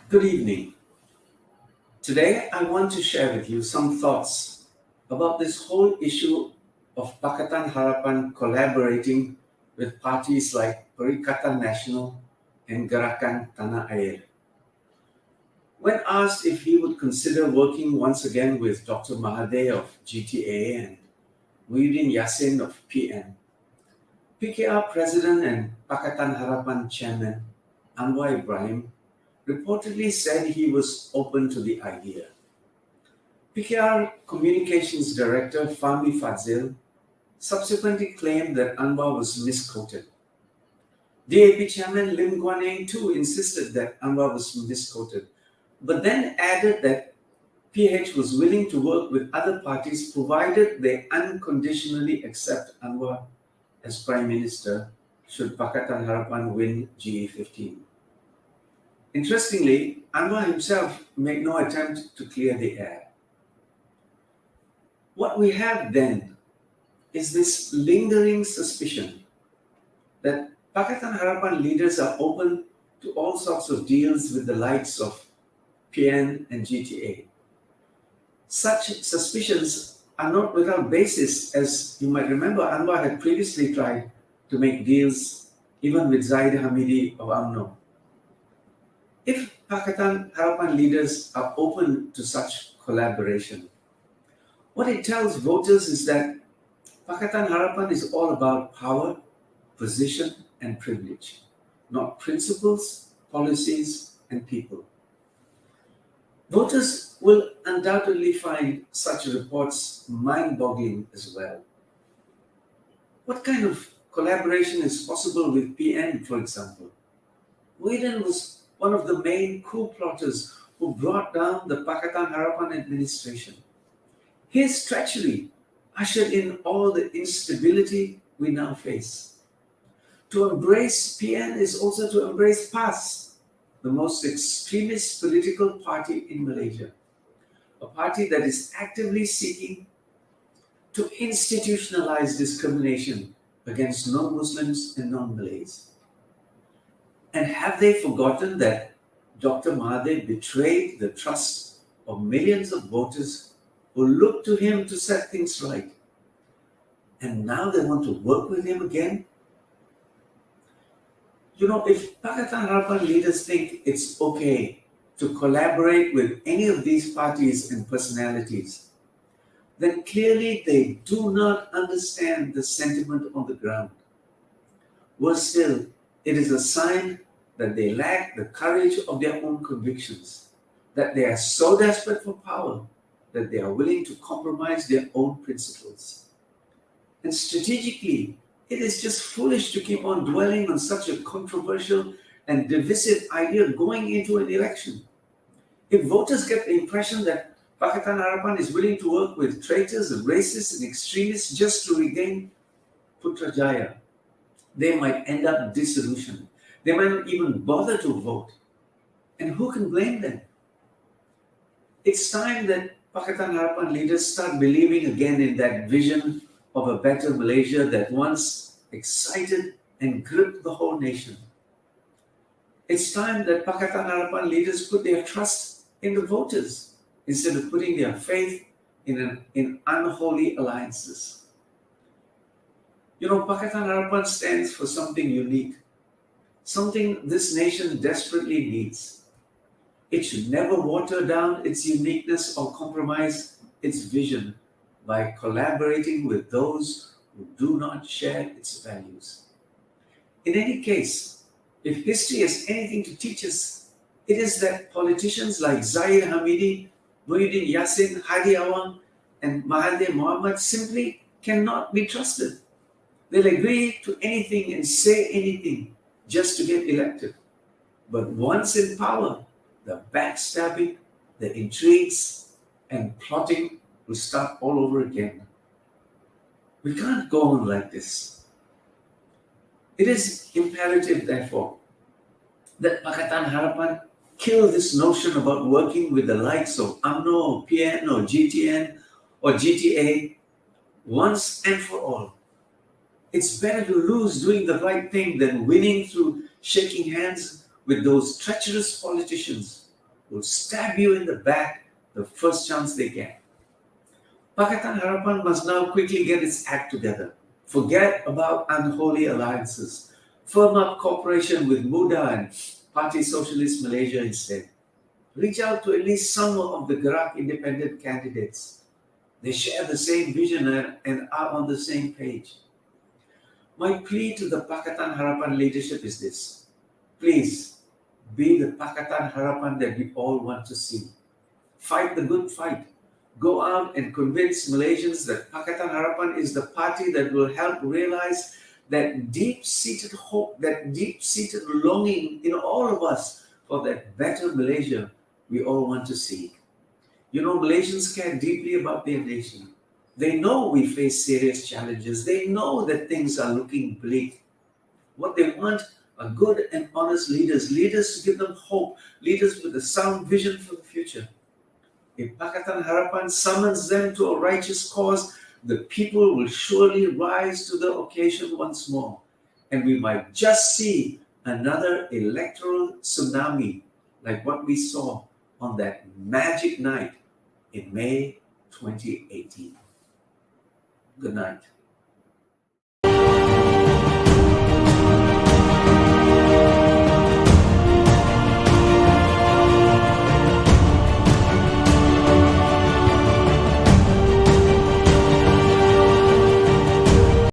Good evening. Today I want to share with you some thoughts about this whole issue of Pakatan Harapan collaborating with parties like Perikatan Nasional and Gerakan Tanah Air. When asked if he would consider working once again with Dr. Mahathir of GTA and Muhyiddin of PN, PKR President and Pakatan Harapan Chairman Anwar Ibrahim reportedly said he was open to the idea. PKR Communications Director Fahmi Fadzil subsequently claimed that Anwar was misquoted. DAP Chairman Lim Guan Eng too insisted that Anwar was misquoted, but then added that PH was willing to work with other parties provided they unconditionally accept Anwar as Prime Minister should Pakatan Harapan win GE15. Interestingly, Anwar himself made no attempt to clear the air. What we have then is this lingering suspicion that Pakatan Harapan leaders are open to all sorts of deals with the likes of PN and GTA. Such suspicions are not without basis, as you might remember, Anwar had previously tried to make deals even with Zaid Hamidi of UMNO. If Pakatan Harapan leaders are open to such collaboration, what it tells voters is that Pakatan Harapan is all about power, position, and privilege, not principles, policies, and people. Voters will undoubtedly find such reports mind-boggling as well. What kind of collaboration is possible with PN, for example? Muhyiddin was one of the main coup plotters who brought down the Pakatan Harapan administration. His treachery ushered in all the instability we now face. To embrace PN is also to embrace PAS, the most extremist political party in Malaysia, a party that is actively seeking to institutionalize discrimination against non-Muslims and non-Malays. And have they forgotten that Dr. Mahathir betrayed the trust of millions of voters who looked to him to set things right? And now they want to work with him again? If Pakatan Harapan leaders think it's okay to collaborate with any of these parties and personalities, then clearly they do not understand the sentiment on the ground. Worse still, it is a sign that they lack the courage of their own convictions, that they are so desperate for power that they are willing to compromise their own principles. And strategically, it is just foolish to keep on dwelling on such a controversial and divisive idea going into an election. If voters get the impression that Pakatan Harapan is willing to work with traitors and racists and extremists just to regain Putrajaya, they might end up disillusioned. They might not even bother to vote. And who can blame them? It's time that Pakatan Harapan leaders start believing again in that vision of a better Malaysia that once excited and gripped the whole nation. It's time that Pakatan Harapan leaders put their trust in the voters instead of putting their faith in unholy alliances. Pakatan Harapan stands for something unique, something this nation desperately needs. It should never water down its uniqueness or compromise its vision by collaborating with those who do not share its values. In any case, if history has anything to teach us, it is that politicians like Zaid Hamidi, Muhyiddin Yassin, Hadi Awang, and Mahathir Mohamad simply cannot be trusted. They'll agree to anything and say anything just to get elected. But once in power, the backstabbing, the intrigues, and plotting will start all over again. We can't go on like this. It is imperative, therefore, that Pakatan Harapan kill this notion about working with the likes of UMNO or PN or GTN or GTA once and for all. It's better to lose doing the right thing than winning through shaking hands with those treacherous politicians will stab you in the back the first chance they get. Pakatan Harapan must now quickly get its act together. Forget about unholy alliances. Firm up cooperation with MUDA and Party Socialist Malaysia instead. Reach out to at least some of the Gerak independent candidates. They share the same vision and are on the same page. My plea to the Pakatan Harapan leadership is this. Please be the Pakatan Harapan that we all want to see. Fight the good fight. Go out and convince Malaysians that Pakatan Harapan is the party that will help realize that deep-seated hope, that deep-seated longing in all of us for that better Malaysia we all want to see. You know, Malaysians care deeply about their nation. They know we face serious challenges. They know that things are looking bleak. What they want are good and honest leaders, leaders to give them hope, leaders with a sound vision for the future. If Pakatan Harapan summons them to a righteous cause, the people will surely rise to the occasion once more. And we might just see another electoral tsunami like what we saw on that magic night in May 2018. Good night.